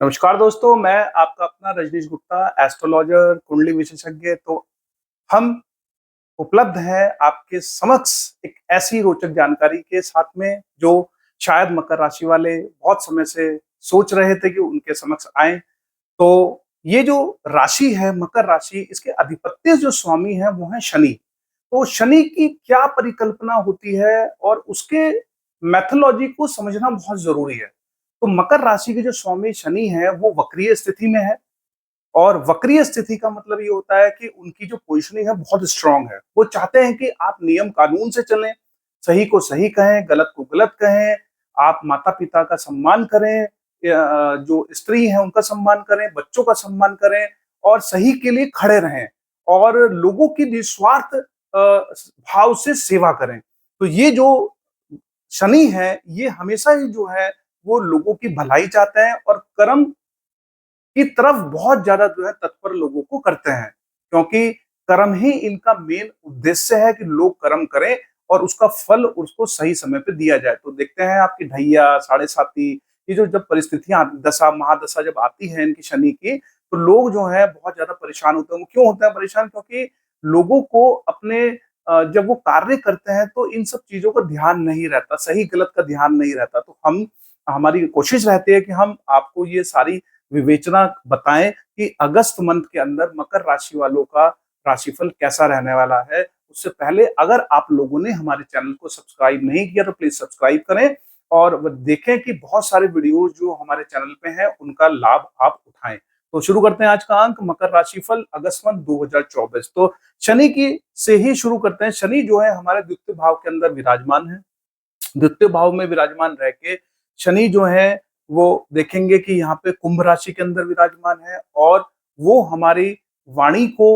नमस्कार दोस्तों, मैं आपका अपना रजनीश गुप्ता, एस्ट्रोलॉजर, कुंडली विशेषज्ञ। तो हम उपलब्ध हैं आपके समक्ष एक ऐसी रोचक जानकारी के साथ में जो शायद मकर राशि वाले बहुत समय से सोच रहे थे कि उनके समक्ष आएँ। तो ये जो राशि है मकर राशि, इसके अधिपत्य जो स्वामी हैं वो हैं शनि। तो शनि की क्या परिकल्पना होती है और उसके मैथोलॉजी को समझना बहुत ज़रूरी है। तो मकर राशि के जो स्वामी शनि हैं वो वक्रीय स्थिति में है और वक्रीय स्थिति का मतलब ये होता है कि उनकी जो पोजीशनिंग है बहुत स्ट्रांग है। वो चाहते हैं कि आप नियम कानून से चलें, सही को सही कहें, गलत को गलत कहें, आप माता-पिता का सम्मान करें, जो स्त्री है उनका सम्मान करें, बच्चों का सम्मान करें और सही के लिए खड़े रहें और लोगों की निस्वार्थ भाव से सेवा करें। तो ये जो शनि है, ये हमेशा ही जो है वो लोगों की भलाई चाहते हैं और कर्म की तरफ बहुत ज्यादा जो है तत्पर लोगों को करते हैं, क्योंकि कर्म ही इनका मेन उद्देश्य है कि लोग कर्म करें और उसका फल उसको सही समय पे दिया जाए। तो देखते हैं आपकी ढैया, साढ़े साती, ये जो जब परिस्थितियां दशा महादशा जब आती है इनकी शनि की, तो लोग जो है बहुत ज्यादा परेशान होते हैं। वो क्यों होते हैं परेशान? क्योंकि लोगों को अपने जब वो कार्य करते हैं तो इन सब चीजों का ध्यान नहीं रहता, सही गलत का ध्यान नहीं रहता। तो हम हमारी कोशिश रहती है कि हम आपको ये सारी विवेचना बताएं कि अगस्त मंथ के अंदर मकर राशि वालों का राशिफल कैसा रहने वाला है। उससे पहले अगर आप लोगों ने हमारे चैनल को सब्सक्राइब नहीं किया तो प्लीज सब्सक्राइब करें और देखें कि बहुत सारे वीडियोज जो हमारे चैनल पे हैं उनका लाभ आप उठाएं। तो शुरू करते हैं आज का अंक मकर राशिफल अगस्त मंथ 2024। तो शनि की से ही शुरू करते हैं। शनि जो है हमारे द्वितीय भाव के अंदर विराजमान है। द्वितीय भाव में विराजमान रह के शनि जो है वो देखेंगे कि यहाँ पे कुंभ राशि के अंदर विराजमान है और वो हमारी वाणी को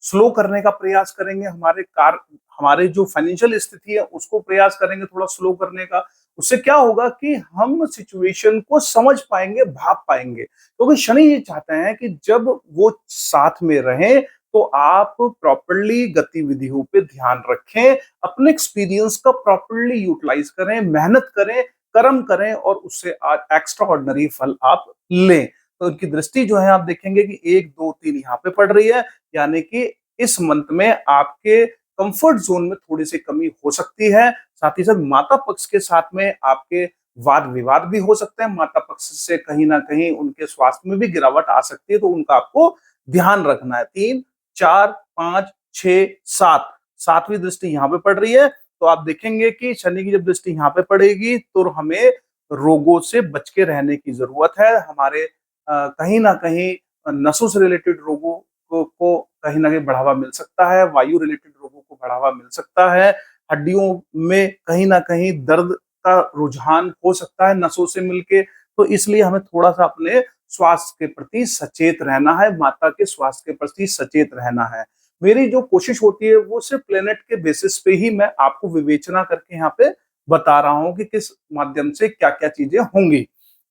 स्लो करने का प्रयास करेंगे, हमारे जो फाइनेंशियल स्थिति है उसको प्रयास करेंगे थोड़ा स्लो करने का। उससे क्या होगा कि हम सिचुएशन को समझ पाएंगे, भाप पाएंगे, क्योंकि शनि ये चाहते हैं कि जब वो साथ में रहें तो आप प्रॉपरली गतिविधियों पे ध्यान रखें, अपने एक्सपीरियंस का प्रॉपरली यूटिलाइज करें, मेहनत करें, कर्म करें और उससे एक्स्ट्रा ऑर्डिनरी फल आप लें। तो उनकी दृष्टि जो है आप देखेंगे कि 1, 2, 3 यहाँ पे पड़ रही है, यानी कि इस मंथ में आपके कंफर्ट जोन में थोड़ी सी कमी हो सकती है। साथ ही साथ माता पक्ष के साथ में आपके वाद विवाद भी हो सकते हैं। माता पक्ष से कहीं ना कहीं उनके स्वास्थ्य में भी गिरावट आ सकती है, तो उनका आपको ध्यान रखना है। 3, 4, 5, 6, 7, सातवीं दृष्टि यहाँ पे पड़ रही है। तो आप देखेंगे कि शनि की जब दृष्टि यहाँ पे पड़ेगी तो हमें रोगों से बच के रहने की जरूरत है। हमारे कहीं ना कहीं नसों से रिलेटेड रोगों को कहीं ना कहीं बढ़ावा मिल सकता है, वायु रिलेटेड रोगों को बढ़ावा मिल सकता है, हड्डियों में कहीं ना कहीं दर्द का रुझान हो सकता है नसों से मिलके। तो इसलिए हमें थोड़ा सा अपने स्वास्थ्य के प्रति सचेत रहना है, माता के स्वास्थ्य के प्रति सचेत रहना है। मेरी जो कोशिश होती है वो सिर्फ प्लेनेट के बेसिस पे ही मैं आपको विवेचना करके यहाँ पे बता रहा हूँ कि किस माध्यम से क्या क्या चीजें होंगी।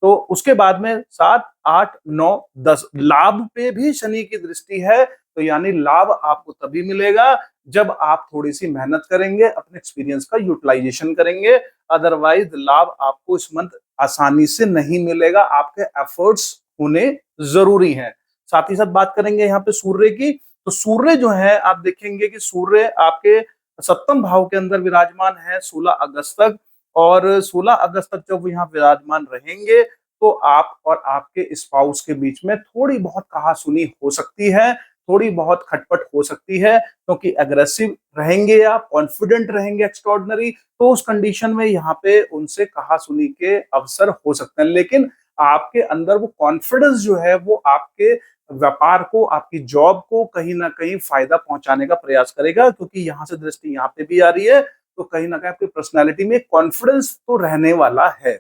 तो उसके बाद में 7, 8, 9, 10 लाभ पे भी शनि की दृष्टि है। तो यानी लाभ आपको तभी मिलेगा जब आप थोड़ी सी मेहनत करेंगे, अपने एक्सपीरियंस का यूटिलाइजेशन करेंगे। अदरवाइज लाभ आपको इस मंथ आसानी से नहीं मिलेगा, आपके एफर्ट्स होने जरूरी हैं। साथ ही साथ बात करेंगे यहाँ पे सूर्य की। तो सूर्य जो है आप देखेंगे कि सूर्य आपके सप्तम भाव के अंदर विराजमान है 16 अगस्त तक। और 16 अगस्त तक जब वो यहाँ विराजमान रहेंगे तो आप और आपके स्पाउस के बीच में थोड़ी बहुत कहासुनी हो सकती है, थोड़ी बहुत खटपट हो सकती है, क्योंकि एग्रेसिव रहेंगे आप, कॉन्फिडेंट रहेंगे एक्स्ट्रॉर्डनरी। तो उस कंडीशन में यहाँ पे उनसे कहासुनी के अवसर हो सकते हैं, लेकिन आपके अंदर वो कॉन्फिडेंस जो है वो आपके व्यापार को, आपकी जॉब को कहीं ना कहीं फायदा पहुंचाने का प्रयास करेगा, क्योंकि यहाँ से दृष्टि यहाँ पे भी आ रही है। तो कहीं ना कहीं आपकी पर्सनैलिटी में कॉन्फिडेंस तो रहने वाला है।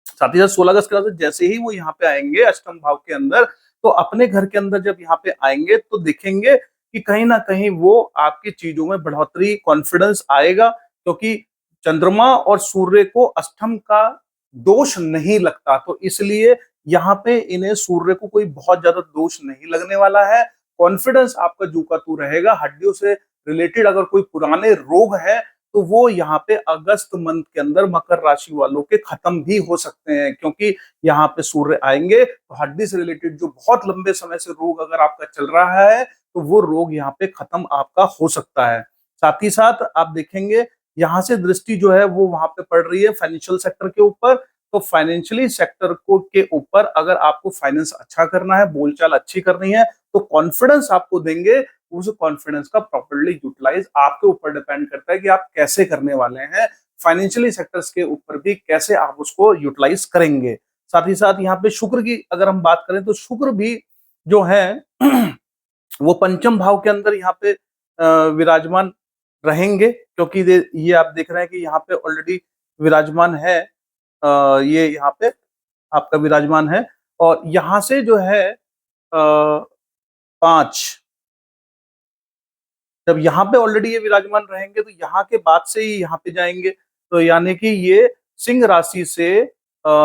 साथ ही साथ 16 अगस्त के बाद जैसे ही वो यहाँ पे आएंगे अष्टम भाव के अंदर, तो अपने घर के अंदर जब यहाँ पे आएंगे तो देखेंगे कि कहीं ना कहीं वो आपकी चीजों में बढ़ोतरी, कॉन्फिडेंस आएगा, क्योंकि चंद्रमा और सूर्य को अष्टम का दोष नहीं लगता। तो इसलिए यहाँ पे इन्हें सूर्य को कोई बहुत ज्यादा दोष नहीं लगने वाला है। कॉन्फिडेंस आपका जू का तू रहेगा। हड्डियों से रिलेटेड अगर कोई पुराने रोग है तो वो यहाँ पे अगस्त मंथ के अंदर मकर राशि वालों के खत्म भी हो सकते हैं, क्योंकि यहाँ पे सूर्य आएंगे तो हड्डी से रिलेटेड जो बहुत लंबे समय से रोग अगर आपका चल रहा है तो वो रोग यहाँ पे खत्म आपका हो सकता है। साथ ही साथ आप देखेंगे यहाँ से दृष्टि जो है वो वहां पे पड़ रही है फाइनेंशियल सेक्टर के ऊपर। तो फाइनेंशियली सेक्टर को के ऊपर अगर आपको फाइनेंस अच्छा करना है, बोलचाल अच्छी करनी है, तो कॉन्फिडेंस आपको देंगे। उस कॉन्फिडेंस का प्रॉपर्ली यूटिलाइज आपके ऊपर डिपेंड करता है कि आप कैसे करने वाले हैं। फाइनेंशियली सेक्टर्स के ऊपर भी कैसे आप उसको यूटिलाइज करेंगे। साथ ही साथ यहाँ पे शुक्र की अगर हम बात करें तो शुक्र भी जो है वो पंचम भाव के अंदर यहाँ पे विराजमान रहेंगे, क्योंकि ये आप देख रहे हैं कि यहाँ पे ऑलरेडी विराजमान है। ये यहाँ पे आपका विराजमान है और यहाँ से जो है 5, जब यहाँ पे ऑलरेडी ये विराजमान रहेंगे तो यहाँ के बाद से ही यहाँ पे जाएंगे। तो यानी कि ये सिंह राशि से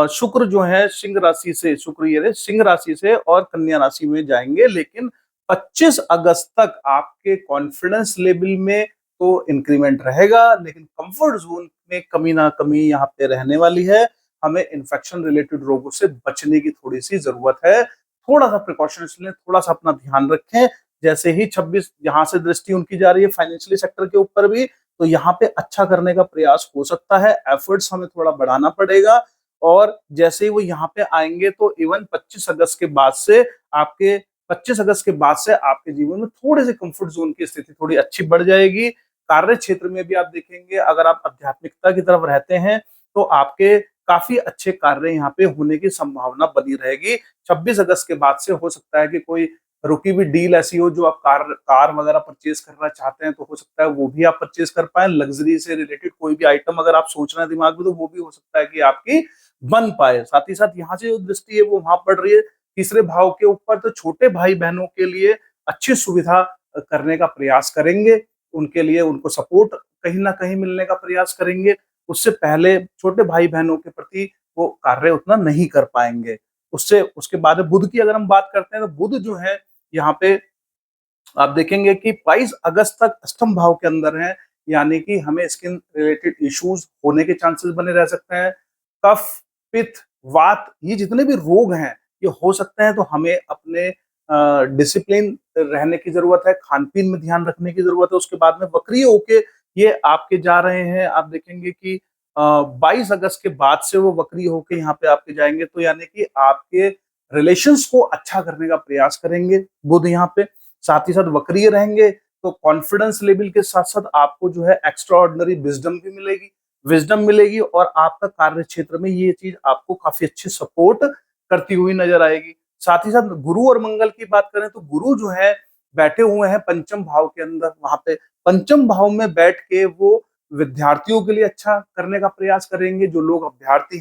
शुक्र जो है सिंह राशि से शुक्र ये सिंह राशि से और कन्या राशि में जाएंगे। लेकिन 25 अगस्त तक आपके कॉन्फिडेंस लेवल में तो इंक्रीमेंट रहेगा, लेकिन कंफर्ट जोन में कमी ना कमी यहाँ पे रहने वाली है। हमें इन्फेक्शन रिलेटेड रोगों से बचने की थोड़ी सी जरूरत है। थोड़ा सा प्रिकॉशंस लें, थोड़ा सा अपना ध्यान रखें। जैसे ही 26 यहाँ से दृष्टि उनकी जा रही है फाइनेंशियली सेक्टर के ऊपर भी, तो यहाँ पे अच्छा करने का प्रयास हो सकता है। एफर्ट्स हमें थोड़ा बढ़ाना पड़ेगा और जैसे ही वो यहाँ पे आएंगे तो इवन 25 अगस्त के बाद से आपके 25 अगस्त के बाद से आपके जीवन में थोड़े से कंफर्ट जोन की स्थिति थोड़ी अच्छी बढ़ जाएगी। कार्य क्षेत्र में भी आप देखेंगे अगर आप आध्यात्मिकता की तरफ रहते हैं तो आपके काफी अच्छे कार्य यहाँ पे होने की संभावना बनी रहेगी। 26 अगस्त के बाद से हो सकता है कि कोई रुकी हुई डील ऐसी हो जो आप कार वगैरह परचेज करना चाहते हैं तो हो सकता है वो भी आप परचेज कर पाए। लग्जरी से रिलेटेड कोई भी आइटम अगर आप सोच रहे हैं दिमाग में तो वो भी हो सकता है कि आपकी बन पाए। साथ ही साथ यहाँ से जो दृष्टि है वो वहां पड़ रही है तीसरे भाव के ऊपर, तो छोटे भाई बहनों के लिए अच्छी सुविधा करने का प्रयास करेंगे। उनके लिए उनको सपोर्ट कहीं ना कहीं मिलने का प्रयास करेंगे। उससे पहले छोटे भाई बहनों के प्रति वो कार्य उतना नहीं कर पाएंगे। उससे उसके बाद बुध की अगर हम बात करते हैं तो बुध जो है यहाँ पे आप देखेंगे कि 22 अगस्त तक अष्टम भाव के अंदर है, यानी कि हमें स्किन रिलेटेड इश्यूज होने के चांसेस बने रह सकते हैं। कफ, पित्त, वात, ये जितने भी रोग हैं ये हो सकते हैं। तो हमें अपने डिसिप्लिन रहने की जरूरत है, खान पीन में ध्यान रखने की जरूरत है। उसके बाद में वक्रीय होके ये आपके जा रहे हैं, आप देखेंगे कि 22 अगस्त के बाद से वो वक्रीय होके यहाँ पे आपके जाएंगे। तो यानी कि आपके रिलेशंस को अच्छा करने का प्रयास करेंगे बुध यहाँ पे। साथ ही साथ वक्रीय रहेंगे तो कॉन्फिडेंस लेवल के साथ साथ आपको जो है एक्स्ट्रा ऑर्डिनरी विजडम मिलेगी और आपका कार्य क्षेत्र में ये चीज आपको काफी अच्छी सपोर्ट करती हुई नजर आएगी। साथ ही साथ गुरु और मंगल की बात करें तो गुरु जो है बैठे हुए हैं पंचम भाव के अंदर। वहां पे पंचम भाव में बैठ के वो विद्यार्थियों के लिए अच्छा करने का प्रयास करेंगे। जो लोग विद्यार्थी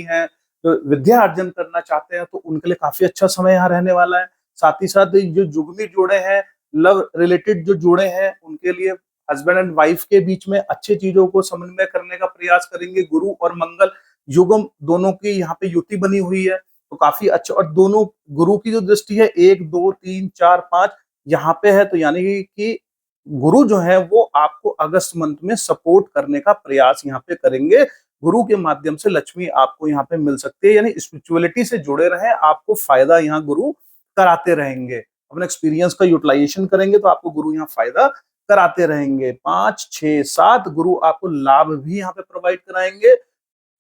हैं तो विद्या अर्जन करना चाहते हैं तो उनके लिए काफी अच्छा समय यहाँ रहने वाला है। साथ ही साथ जो जुगमी जोड़े हैं, लव रिलेटेड जो जोड़े हैं, उनके लिए हस्बैंड एंड वाइफ के बीच में अच्छी चीजों को समन्वय करने का प्रयास करेंगे। गुरु और मंगल युगम दोनों की यहाँ पे युति बनी हुई है तो काफी अच्छा। और दोनों गुरु की जो दृष्टि है 1 2 3 4 5 यहाँ पे है, तो यानी कि गुरु जो है वो आपको अगस्त मंथ में सपोर्ट करने का प्रयास यहाँ पे करेंगे। गुरु के माध्यम से लक्ष्मी आपको यहाँ पे मिल सकती है, यानी स्पिरिचुअलिटी से जुड़े रहें, आपको फायदा यहाँ गुरु कराते रहेंगे। अपने एक्सपीरियंस का यूटिलाइजेशन करेंगे तो आपको गुरु यहाँ फायदा कराते रहेंगे। 5 6 7 गुरु आपको लाभ भी यहाँ पे प्रोवाइड कराएंगे।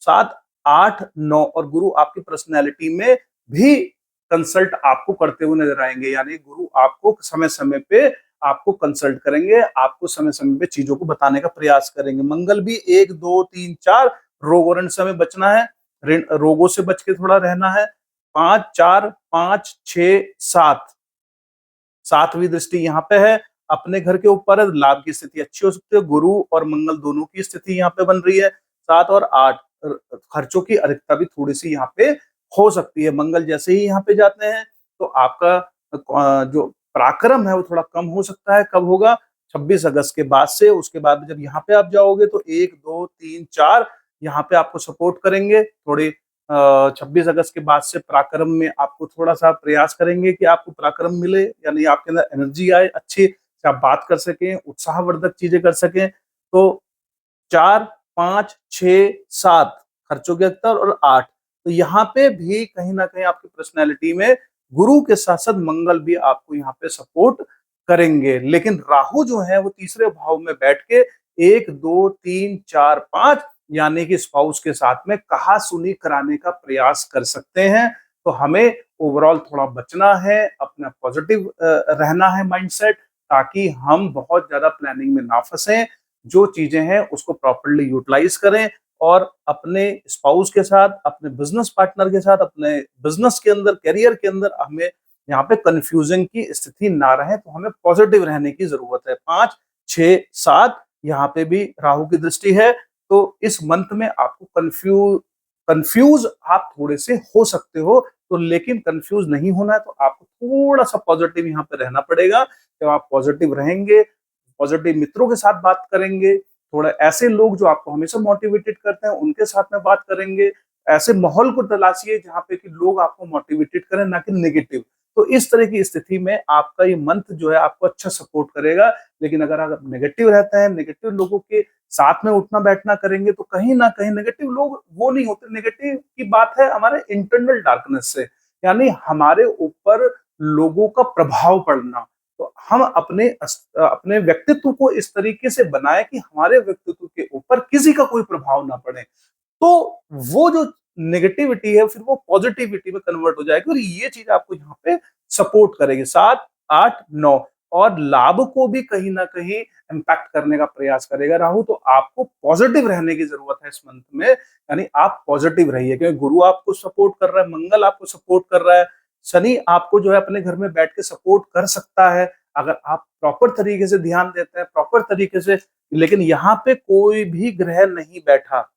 7 8 9 और गुरु आपकी पर्सनैलिटी में भी कंसल्ट आपको करते हुए नजर आएंगे, यानी गुरु आपको समय समय पे आपको कंसल्ट करेंगे, आपको समय समय पे चीजों को बताने का प्रयास करेंगे। मंगल भी 1 2 3 4 रोग और से हमें बचना है, रोगों से बच के थोड़ा रहना है। 5 4 5 6 7 सातवीं दृष्टि यहाँ पे है अपने घर के ऊपर है, लाभ की स्थिति अच्छी हो सकती है। गुरु और मंगल दोनों की स्थिति यहाँ पे बन रही है। 7 और 8 खर्चों की अधिकता भी थोड़ी सी यहाँ पे हो सकती है। मंगल जैसे ही यहाँ पे जाते हैं तो आपका जो पराक्रम है वो थोड़ा कम हो सकता है। कब होगा? 26 अगस्त के बाद से। उसके बाद जब यहाँ पे आप जाओगे तो 1 2 3 4 यहाँ पे आपको सपोर्ट करेंगे। थोड़ी 26 अगस्त के बाद से पराक्रम में आपको थोड़ा सा प्रयास करेंगे कि आपको पराक्रम मिले, यानी आपके अंदर एनर्जी आए, अच्छी से आप बात कर सकें, उत्साहवर्धक चीजें कर सकें। तो 4, 5, 6, 7 खर्चों के स्तर और 8। तो यहाँ पे भी कहीं न कहीं आपकी पर्सनैलिटी में गुरु के साथ-साथ मंगल भी आपको यहाँ पे सपोर्ट करेंगे। लेकिन राहु जो है वो तीसरे भाव में बैठ के 1, 2, 3, 4, 5 यानी कि स्पाउस के साथ में कहा-सुनी कराने का प्रयास कर सकते हैं। तो हमें ओवरऑल थोड़ा बचना है, अपना पॉजिटिव रहना है माइंडसेट, ताकि हम बहुत ज़्यादा प्लानिंग में ना फँसें। जो चीज़ें हैं उसको प्रॉपर्ली यूटिलाइज़ करें और अपने स्पाउस के साथ, अपने बिज़नेस पार्टनर के साथ, अपने बिज़नेस के अंदर, करियर के अंदर हमें यहाँ पे कन्फ्यूजन की स्थिति ना रहे, तो हमें पॉजिटिव रहने की ज़रूरत है। 5, 6, 7 यहाँ पे भी राहु की दृष्टि है, तो इस मंथ में आपको कन्फ्यूज़ आप थोड़े से हो सकते हो, तो लेकिन कन्फ्यूज़ नहीं होना है, तो आपको थोड़ा-सा पॉजिटिव यहाँ पे रहना पड़ेगा। जब आप पॉजिटिव रहेंगे, पॉजिटिव मित्रों के साथ बात करेंगे, थोड़ा ऐसे लोग जो आपको हमेशा मोटिवेटेड करते हैं, उनके साथ में बात करेंगे। ऐसे माहौल को तलाशिए जहाँ पे कि लोग आपको मोटिवेटेड करें, ना कि नेगेटिव। तो इस तरह की स्थिति में आपका ये मंथ जो है आपको अच्छा सपोर्ट करेगा। लेकिन अगर आप नेगेटिव रहते हैं, नेगेटिव लोगों के साथ में उठना-बैठना करेंगे, तो कहीं न कहीं नेगेटिव लोग वो नहीं होते, नेगेटिव की बात है हमारे इंटरनल डार्कनेस से, यानी हमारे ऊपर लोगों का प्रभाव पड़ना। तो हम अपने व्यक्तित्व को इस तरीके से बनाएं कि हमारे व्यक्तित्व के ऊपर किसी का कोई प्रभाव ना पड़े। तो वो जो नेगेटिविटी है फिर वो पॉजिटिविटी में कन्वर्ट हो जाएगी और ये चीज आपको यहाँ पे सपोर्ट करेगी। 7, 8, 9 और लाभ को भी कहीं ना कहीं इम्पैक्ट करने का प्रयास करेगा राहु। तो आपको पॉजिटिव रहने की जरूरत है इस मंथ में, यानी आप पॉजिटिव रहिए, क्योंकि गुरु आपको सपोर्ट कर रहा है, मंगल आपको सपोर्ट कर रहा है, शनि आपको जो है अपने घर में बैठ के सपोर्ट कर सकता है अगर आप प्रॉपर तरीके से ध्यान देते हैं, प्रॉपर तरीके से। लेकिन यहाँ पे कोई भी ग्रह नहीं बैठा,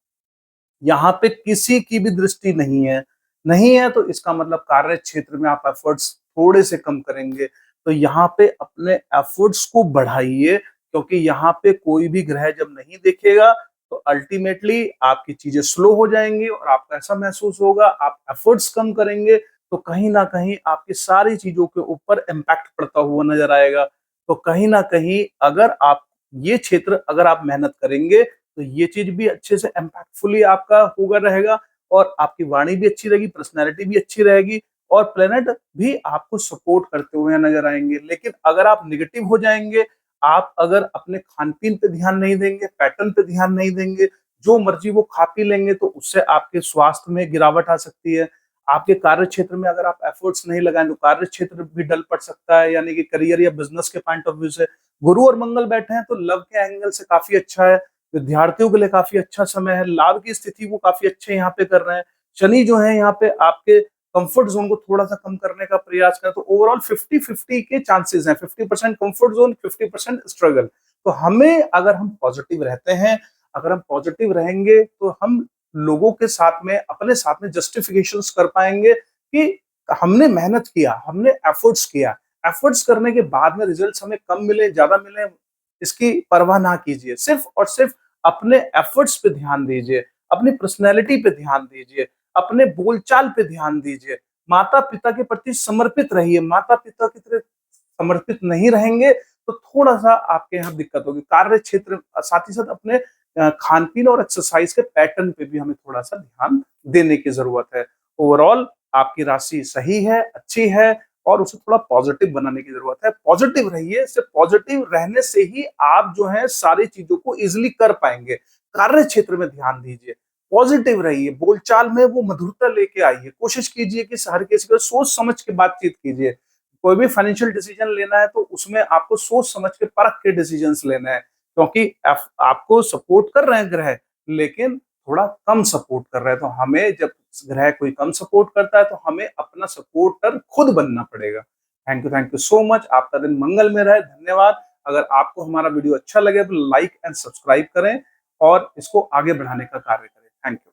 यहाँ पे किसी की भी दृष्टि नहीं है। नहीं है तो इसका मतलब कार्य क्षेत्र में आप एफर्ट्स थोड़े से कम करेंगे। तो यहाँ पे अपने एफर्ट्स को बढ़ाइए, क्योंकि यहाँ पे कोई भी ग्रह जब नहीं देखेगा तो अल्टीमेटली आपकी चीजें स्लो हो जाएंगी और आपको ऐसा महसूस होगा, आप एफर्ट्स कम करेंगे तो कहीं ना कहीं आपकी सारी चीजों के ऊपर इम्पैक्ट पड़ता हुआ नजर आएगा। तो कहीं ना कहीं अगर आप ये क्षेत्र अगर आप मेहनत करेंगे तो ये चीज भी अच्छे से इम्पैक्टफुली आपका होगा रहेगा और आपकी वाणी भी अच्छी रहेगी, पर्सनैलिटी भी अच्छी रहेगी और प्लेनेट भी आपको सपोर्ट करते हुए नजर आएंगे। लेकिन अगर आप निगेटिव हो जाएंगे, आप अगर अपने खान पीन पे ध्यान नहीं देंगे, पैटर्न पे ध्यान नहीं देंगे, जो मर्जी वो खा पी लेंगे, तो उससे आपके स्वास्थ्य में गिरावट आ सकती है। आपके कार्य क्षेत्र में अगर आप एफर्ट्स नहीं लगाएं तो कार्य क्षेत्र भी डल पड़ सकता है, यानी कि करियर या बिजनेस के पॉइंट ऑफ व्यू से। गुरु और मंगल बैठे हैं तो लव के एंगल से काफी अच्छा है, विद्यार्थियों के लिए काफी अच्छा समय है, लाभ की स्थिति वो काफी अच्छे यहाँ पे कर रहे हैं। शनि जो है यहाँ पे आपके कंफर्ट जोन को थोड़ा सा कम करने का प्रयास करें, तो ओवरऑल 50-50 के चांसेस हैं, 50% कंफर्ट जोन, 50% स्ट्रगल। तो हमें अगर हम पॉजिटिव रहते हैं, अगर हम पॉजिटिव रहेंगे तो हम लोगों के साथ में, अपने साथ में जस्टिफिकेशंस कर पाएंगे कि हमने मेहनत किया, हमने एफर्ट्स किया। एफर्ट्स करने के बाद में रिजल्ट्स हमें कम मिले, ज्यादा मिले, इसकी परवाह ना कीजिए। सिर्फ और सिर्फ अपने एफर्ट्स पे ध्यान दीजिए, अपनी पर्सनैलिटी पे ध्यान दीजिए, अपने बोलचाल पे ध्यान दीजिए, माता पिता के प्रति समर्पित रहिए। माता पिता की तरह समर्पित नहीं रहेंगे तो थोड़ा सा आपके यहाँ दिक्कत होगी। कार्य क्षेत्र साथ ही साथ अपने खान पीन और एक्सरसाइज के पैटर्न पे भी हमें थोड़ा सा ध्यान देने की जरूरत है। ओवरऑल आपकी राशि सही है, अच्छी है और उसे थोड़ा पॉजिटिव बनाने की जरूरत है। पॉजिटिव रहिए, सिर्फ पॉजिटिव रहने से ही आप जो है सारी चीजों को इजिली कर पाएंगे। कार्य क्षेत्र में ध्यान दीजिए, पॉजिटिव रहिए, बोलचाल में वो मधुरता लेके आइए, कोशिश कीजिए कि हर किसी को सोच समझ के बातचीत कीजिए। कोई भी फाइनेंशियल डिसीजन लेना है तो उसमें आपको सोच समझ के परख के डिसीजंस लेना है, क्योंकि आपको सपोर्ट कर रहे हैं ग्रह, लेकिन थोड़ा कम सपोर्ट कर रहे हैं। तो हमें जब ग्रह कोई कम सपोर्ट करता है तो हमें अपना सपोर्टर खुद बनना पड़ेगा। Thank you so much. आपका दिन मंगल में रहे। धन्यवाद। अगर आपको हमारा वीडियो अच्छा लगे तो लाइक एंड सब्सक्राइब करें और इसको आगे बढ़ाने का कार्य करें। Thank you.